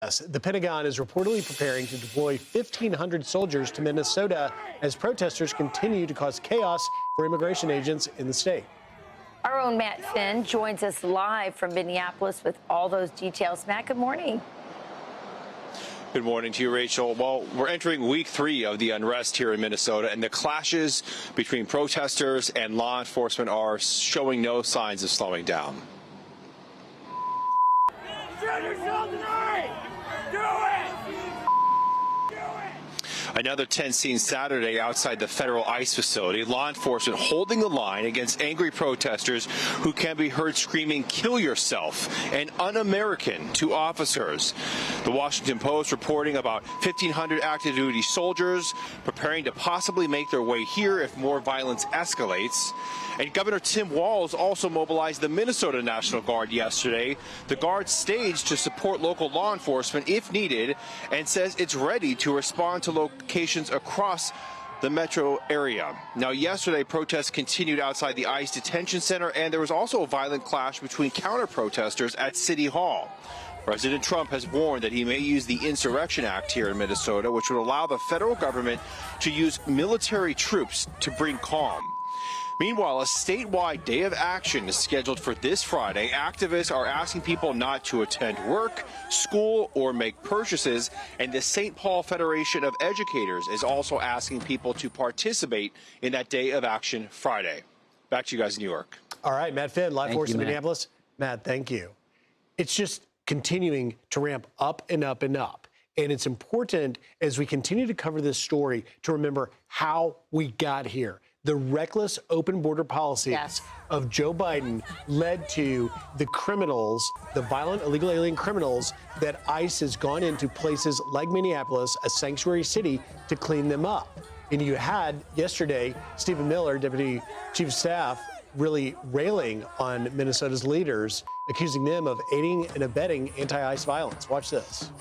The Pentagon is reportedly preparing to deploy 1,500 soldiers to Minnesota as protesters continue to cause chaos for immigration agents in the state. Our own Matt Finn joins us live from Minneapolis with all those details. Matt, good morning. Good morning to you, Rachel. Well, we're entering week 3 of the unrest here in Minnesota, and the clashes between protesters and law enforcement are showing no signs of slowing down. Another tense scene Saturday outside the federal ICE facility. Law enforcement holding the line against angry protesters who can be heard screaming, "Kill yourself," and "Un-American" to officers. The Washington Post reporting about 1,500 active duty soldiers preparing to possibly make their way here if more violence escalates. And Governor Tim Walz also mobilized the Minnesota National Guard yesterday. The Guard staged to support local law enforcement if needed and says it's ready to respond to locations across the metro area. Now, yesterday, protests continued outside the ICE detention center, and there was also a violent clash between counter-protesters at City Hall. President Trump has warned that he may use the Insurrection Act here in Minnesota, which would allow the federal government to use military troops to bring calm. Meanwhile, a statewide day of action is scheduled for this Friday. Activists are asking people not to attend work, school, or make purchases. And the St. Paul Federation of Educators is also asking people to participate in that day of action Friday. Back to you guys in New York. All right, Matt Finn, live force in Minneapolis. Matt, thank you. It's just continuing to ramp up and up and up. And it's important as we continue to cover this story to remember how we got here. The reckless open border policies of Joe Biden led to the criminals, the violent illegal alien criminals that ICE has gone into places like Minneapolis, a sanctuary city, to clean them up. And you had yesterday Stephen Miller, Deputy Chief of Staff, really railing on Minnesota's leaders, accusing them of aiding and abetting anti-ICE violence. Watch this.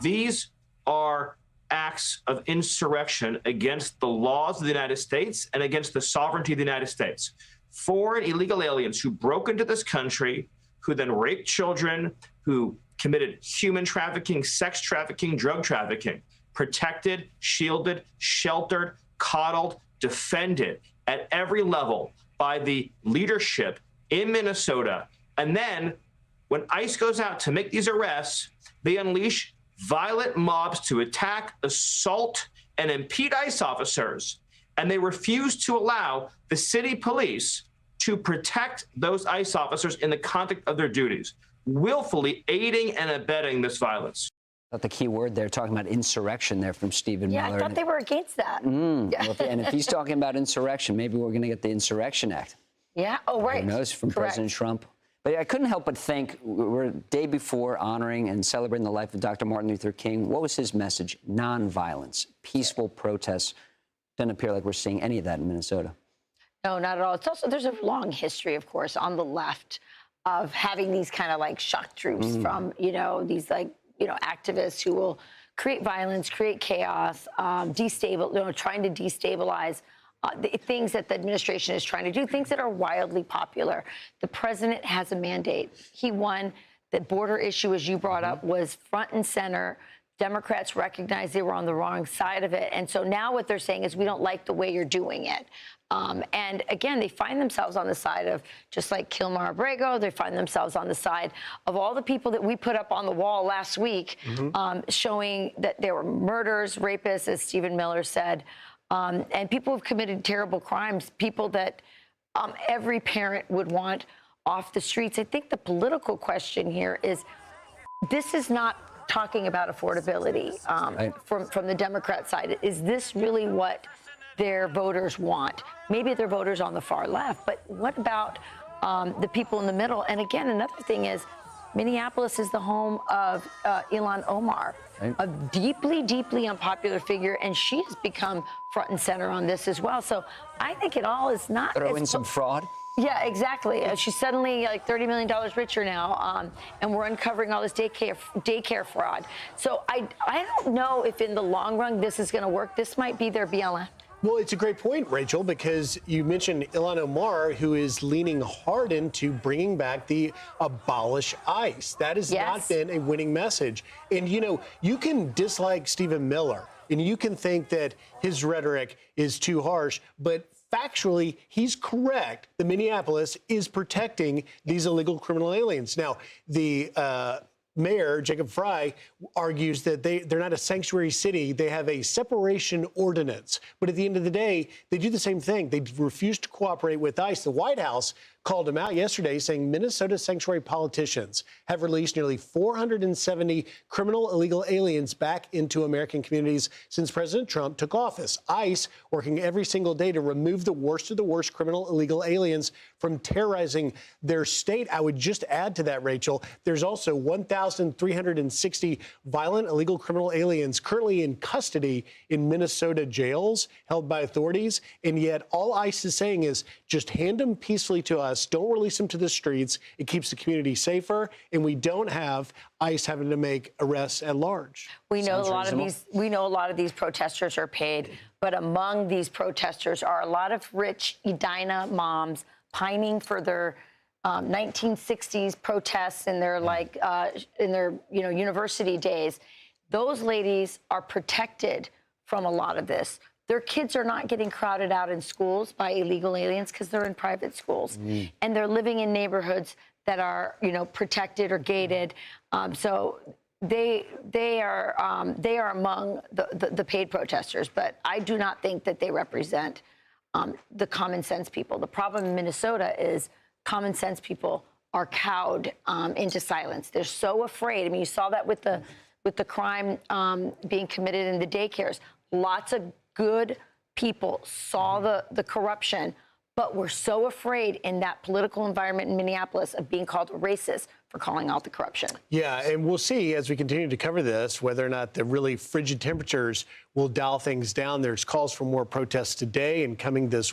These are acts of insurrection against the laws of the United States and against the sovereignty of the United States. Foreign illegal aliens who broke into this country, who then raped children, who committed human trafficking, sex trafficking, drug trafficking, protected, shielded, sheltered, coddled, defended at every level by the leadership in Minnesota. And then when ICE goes out to make these arrests, they unleash violent mobs to attack, assault, and impede ICE officers, and they refuse to allow the city police to protect those ICE officers in the context of their duties, willfully aiding and abetting this violence. The key word there, talking about insurrection there from Stephen Miller. Yeah, I thought they were against that. Well, and if he's talking about insurrection, maybe we're going to get the Insurrection Act. Yeah, oh, right. Who knows, from President Trump. But I couldn't help but think, we're a day before honoring and celebrating the life of Dr. Martin Luther King. What was his message? Nonviolence, peaceful protests. Doesn't appear like we're seeing any of that in Minnesota. No, not at all. It's also, there's a long history, of course, on the left of having these kind of like shock troops from, these activists who will create violence, create chaos, trying to destabilize the things that the administration is trying to do, things that are wildly popular. The president has a mandate. He won. The border issue, as you brought up, was front and center. Democrats recognized they were on the wrong side of it. And so now what they're saying is, we don't like the way you're doing it. And again, they find themselves on the side of, just like Kilmar Abrego, they find themselves on the side of all the people that we put up on the wall last week, showing that there were murders, rapists, as Stephen Miller said, and people who've committed terrible crimes, people that every parent would want off the streets. I think the political question here is, this is not talking about affordability from the Democrat side. Is this really what their voters want? Maybe their voters on the far left, but what about the people in the middle? And again, another thing is, Minneapolis is the home of Ilhan Omar, a deeply, deeply unpopular figure, and she has become front and center on this as well. So I think it all is not— Throw in some fraud? Yeah, exactly. She's suddenly like $30 million richer now, and we're uncovering all this daycare fraud. So I don't know if in the long run this is going to work. This might be their BLM Well, it's a great point, Rachel, because you mentioned Ilhan Omar, who is leaning hard into bringing back the abolish ICE. That has not been a winning message. And, you know, you can dislike Stephen Miller and you can think that his rhetoric is too harsh, but factually, he's correct. The Minneapolis is protecting these illegal criminal aliens. Now, the Mayor Jacob Frey argues that they're not a sanctuary city. They have a separation ordinance. But at the end of the day, they do the same thing. They refuse to cooperate with ICE. The White House called him out yesterday, saying Minnesota sanctuary politicians have released nearly 470 criminal illegal aliens back into American communities since President Trump took office. ICE working every single day to remove the worst of the worst criminal illegal aliens from terrorizing their state. I would just add to that, Rachel, there's also 1,360 violent illegal criminal aliens currently in custody in Minnesota jails held by authorities. And yet all ICE is saying is just hand them peacefully to us. Don't release them to the streets. It keeps the community safer, and we don't have ICE having to make arrests at large. We know a lot of these protesters are paid, but among these protesters are a lot of rich Edina moms pining for their 1960s protests and their university days. Those ladies are protected from a lot of this. Their kids are not getting crowded out in schools by illegal aliens because they're in private schools, and they're living in neighborhoods that are, protected or gated. So they are among the paid protesters, but I do not think that they represent the common sense people. The problem in Minnesota is common sense people are cowed into silence. They're so afraid. I mean, you saw that with the crime being committed in the daycares. Lots of good people saw the corruption, but were so afraid in that political environment in Minneapolis of being called racist for calling out the corruption. Yeah, and we'll see as we continue to cover this whether or not the really frigid temperatures will dial things down. There's calls for more protests today and coming this